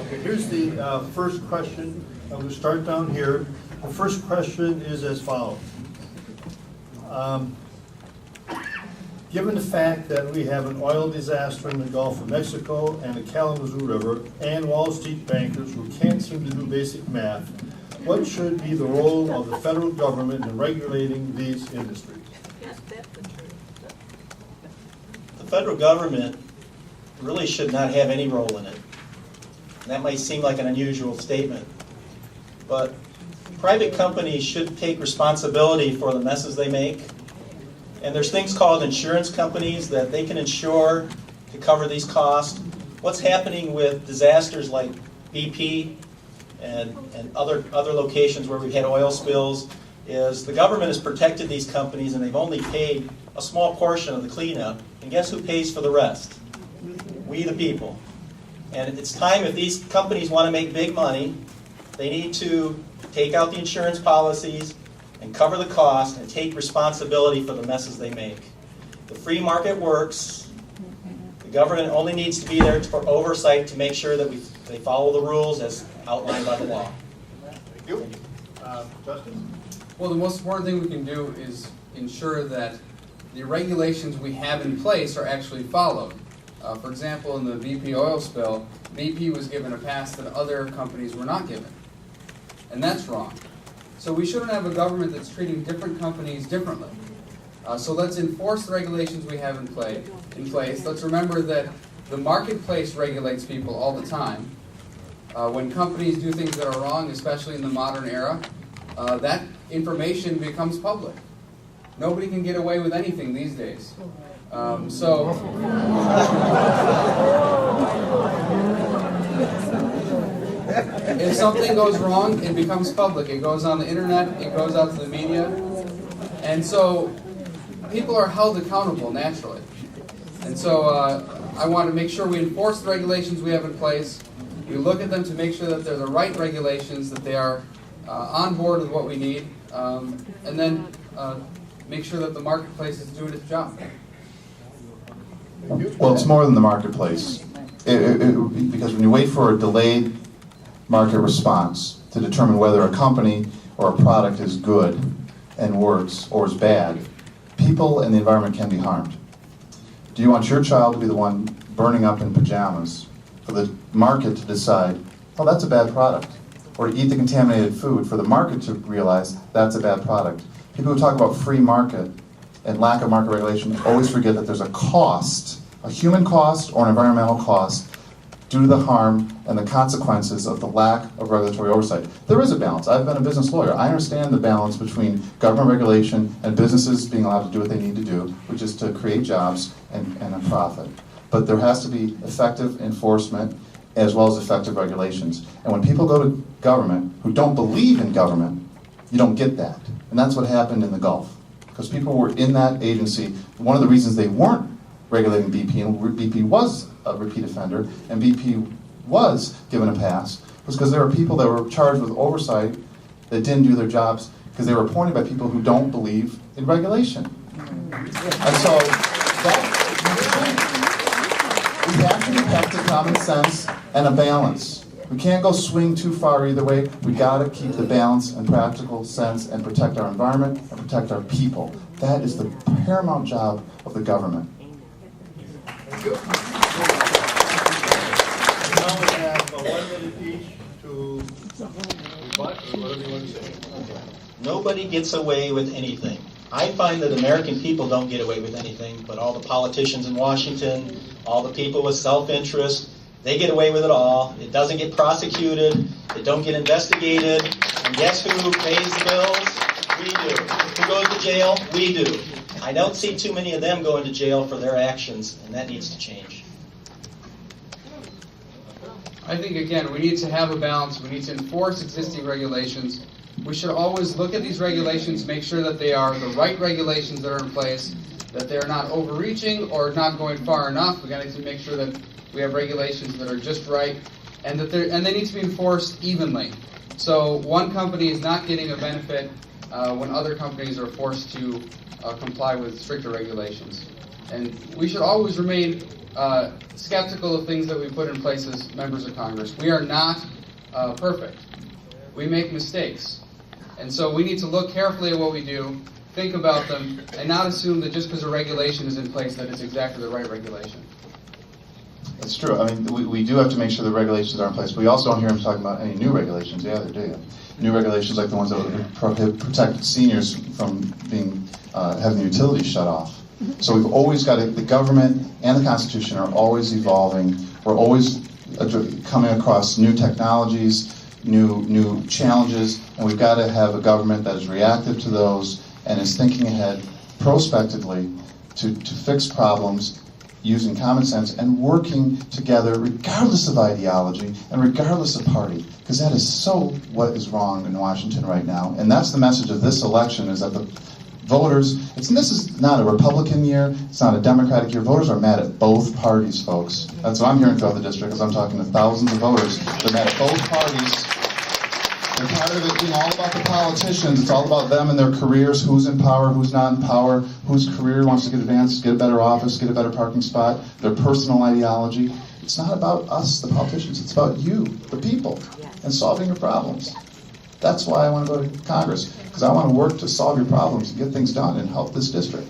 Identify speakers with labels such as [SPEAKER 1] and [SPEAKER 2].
[SPEAKER 1] Okay, here's the first question. I'm going to start down here. The first question is as follows. Given the fact that we have an oil disaster in the Gulf of Mexico and the Kalamazoo River and Wall Street bankers who can't seem to do basic math, what should be the role of the federal government in regulating these industries?
[SPEAKER 2] The federal government really should not have any role in it. And that might seem like an unusual statement, but private companies should take responsibility for the messes they make. And there's things called insurance companies that they can insure to cover these costs. What's happening with disasters like BP and other locations where we've had oil spills is the government has protected these companies and they've only paid a small portion of the cleanup. And guess who pays for the rest? We the people. And it's time, if these companies want to make big money, they need to take out the insurance policies and cover the cost and take responsibility for the messes they make. The free market works. The government only needs to be there for oversight to make sure that they follow the rules as outlined by the law.
[SPEAKER 1] Thank you. Justin?
[SPEAKER 3] Well, the most important thing we can do is ensure that the regulations we have in place are actually followed. For example, in the BP oil spill, BP was given a pass that other companies were not given. And that's wrong. So we shouldn't have a government that's treating different companies differently. So let's enforce the regulations we have in place. Let's remember that the marketplace regulates people all the time. When companies do things that are wrong, especially in the modern era, that information becomes public. Nobody can get away with anything these days. If something goes wrong, it becomes public. It goes on the internet, it goes out to the media. And so people are held accountable naturally. And so I want to make sure we enforce the regulations we have in place. We look at them to make sure that they're the right regulations, that they are on board with what we need, and then make sure that the marketplace is doing its job.
[SPEAKER 4] Well, it's more than the marketplace. Because when you wait for a delayed market response to determine whether a company or a product is good and works or is bad, people and the environment can be harmed. Do you want your child to be the one burning up in pajamas for the market to decide, oh, that's a bad product? Or to eat the contaminated food for the market to realize that's a bad product? People who talk about free market and lack of market regulation always forget that there's a cost, a human cost or an environmental cost, due to the harm and the consequences of the lack of regulatory oversight. There is a balance. I've been a business lawyer. I understand the balance between government regulation and businesses being allowed to do what they need to do, which is to create jobs and a profit. But there has to be effective enforcement as well as effective regulations. And when people go to government who don't believe in government, you don't get that. And that's what happened in the Gulf. Because people were in that agency. One of the reasons they weren't regulating BP, and BP was a repeat offender, and BP was given a pass, was because there were people that were charged with oversight that didn't do their jobs because they were appointed by people who don't believe in regulation. And so we have to be back to common sense and a balance. We can't go swing too far either way. We got to keep the balance and practical sense and protect our environment and protect our people. That is the paramount job of the government.
[SPEAKER 1] Thank you. Now we have 1 minute each to rebut or whatever you want to say.
[SPEAKER 2] Nobody gets away with anything. I find that American people don't get away with anything, but all the politicians in Washington, all the people with self-interest, they get away with it all. It doesn't get prosecuted. It don't get investigated. And guess who pays the bills? We do. Who goes to jail? We do. I don't see too many of them going to jail for their actions, and that needs to change.
[SPEAKER 3] I think, again, we need to have a balance. We need to enforce existing regulations. We should always look at these regulations, make sure that they are the right regulations that are in place, that they're not overreaching or not going far enough. We've got to make sure that we have regulations that are just right, and that they need to be enforced evenly. So one company is not getting a benefit when other companies are forced to comply with stricter regulations. And we should always remain skeptical of things that we put in place as members of Congress. We are not perfect. We make mistakes. And so we need to look carefully at what we do, think about them, and not assume that just because a regulation is in place that it's exactly the right regulation.
[SPEAKER 4] It's true. I mean, we do have to make sure the regulations are in place. But we also don't hear them talking about any new regulations either, do you? New regulations like the ones that would protect seniors from being having the utilities shut off. So we've always got the government and the Constitution are always evolving. We're always coming across new technologies, new challenges, and we've got to have a government that is reactive to those and is thinking ahead prospectively to fix problems using common sense and working together regardless of ideology and regardless of party, because that is so what is wrong in Washington right now. And that's the message of this election, is that the voters, and this is not a Republican year, it's not a Democratic year, voters are mad at both parties, folks. That's what I'm hearing throughout the district, as I'm talking to thousands of voters. They're mad at both parties. They're tired of it being all about the politicians. It's all about them and their careers, who's in power, who's not in power, whose career wants to get advanced, get a better office, get a better parking spot, their personal ideology. It's not about us, the politicians. It's about you, the people, and solving your problems. That's why I want to go to Congress, because I want to work to solve your problems and get things done and help this district.